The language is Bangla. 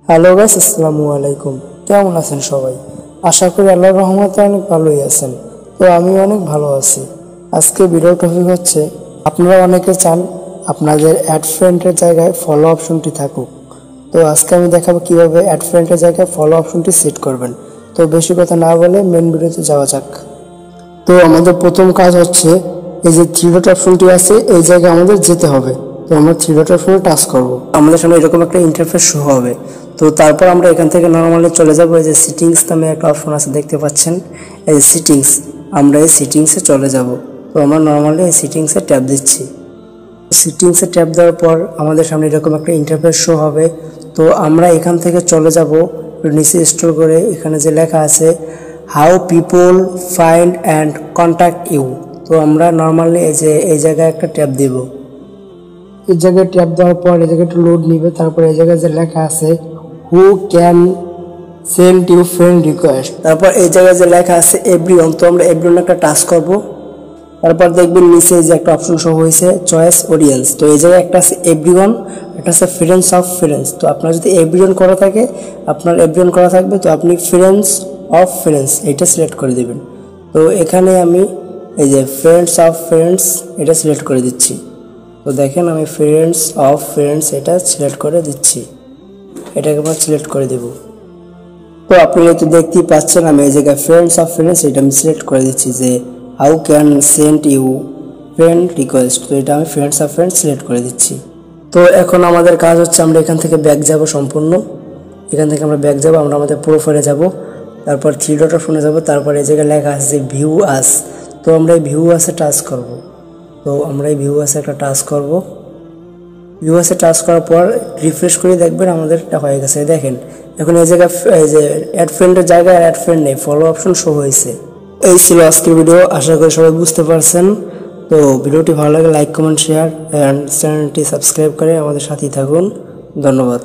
হ্যালো গাইস, আসসালামু আলাইকুম। কেমন আছেন সবাই? আশা করি আল্লাহর রহমতে অনেক ভালোই আছেন। তো আমি অনেক ভালো আছি। আজকে ভিডিও টপিক হচ্ছে, আপনারা অনেকে চান আপনাদের অ্যাড ফ্রেন্ডের জায়গায় ফলো অপশনটি থাকুক। তো আজকে আমি দেখাবো কিভাবে অ্যাড ফ্রেন্ডের জায়গায় ফলো অপশনটি সেট করবেন। তো বেশি কথা না বলে মেন ভিডিওতে যাওয়া যাক। তো আমাদের প্রথম কাজ হচ্ছে, এই যে থ্রি ডট অপশনটি আছে এই জায়গায় আমাদের যেতে হবে। তো আমরা থ্রি ডট অপশনে টাচ করব, আমাদের সামনে এরকম একটা ইন্টারফেস শো হবে। তো তারপর আমরা এখান থেকে নরমালি চলে যাব। এই যে সিটিংস নামে একটা অপশন আছে, দেখতে পাচ্ছেন এই যে সিটিংস, আমরা এই সিটিংসে চলে যাব। তো আমরা নরমালি এই সিটিংসে ট্যাপ দিচ্ছি। সিটিংসে ট্যাপ দেওয়ার পর আমাদের সামনে এরকম একটা ইন্টারফেস শো হবে। তো আমরা এখান থেকে চলে যাব নিচে স্ক্রল করে, এখানে যে লেখা আছে how people find and contact you. তো আমরা নর্মালি এই জায়গায় একটা ট্যাপ দেব। এই জায়গায় ট্যাপ দেওয়ার পর এই জায়গায় একটু লোড নিবে। তারপর এই জায়গায় যে লেখা আছে who can send you friend request, তারপর এই জায়গায় যে লেখা আছে এভরিওয়ান। তো আমরা এভরিওয়ান একটা টাচ করব। তারপর দেখবেন নিচে যে একটা অপশন শো হয়েছে চয়েস অডিয়েন্স। তো এই জায়গায় একটা আছে এভরিওয়ান, একটা আছে ফ্রেন্ডস অফ ফ্রেন্ডস। তো আপনার যদি এভরিওয়ান করা থাকে, আপনার এভরিওয়ান করা থাকবে, তো আপনি ফ্রেন্ডস অফ ফ্রেন্ডস এটা সিলেক্ট করে দিবেন। তো এখানে আমি এই যে ফ্রেন্ডস অফ ফ্রেন্ডস এটা সিলেক্ট করে দিচ্ছি। তো দেখেন আমি ফ্রেন্ডস অফ ফ্রেন্ডস এটা সিলেক্ট করে দিচ্ছি। এটাকে আমরা সিলেক্ট করে দেব। তো আপনি তো দেখতেই পাচ্ছেন আমি এই জায়গায় ফ্রেন্ডস অফ ফ্রেন্ডস এটা আমি সিলেক্ট করে দিচ্ছি যে how can send you friend request. তো এটা আমি ফ্রেন্ডস অফ ফ্রেন্ডস সিলেক্ট করে দিচ্ছি। তো এখন আমাদের কাজ হচ্ছে, আমরা এখান থেকে ব্যাক যাব সম্পূর্ণ। এখান থেকে আমরা ব্যাক যাব, আমরা আমাদের প্রোফাইলে যাব, তারপর থ্রি ডট অপশনে যাব, তারপর এই জায়গায় লেখা আছে যে ভিউ আস। তো আমরা এই ভিউ আসে টাচ করব। তো আমরা এই ভিউ আসে একটা টাচ করব। ভিউ আসে টাচ করার পর রিফ্রেশ করে দেখবেন আমাদেরটা হয়ে গেছে। দেখেন এখন এই জায়গায় এই যে অ্যাড ফ্রেন্ডের জায়গায় অ্যাড ফ্রেন্ড নেই, ফলো অপশন শো হয়েছে। এই ছিল আজকের ভিডিও, আশা করি সবাই বুঝতে পারছেন। তো ভিডিওটি ভালো লাগে লাইক কমেন্ট শেয়ার অ্যান্ড চ্যানেলটি সাবস্ক্রাইব করে আমাদের সাথেই থাকুন। ধন্যবাদ।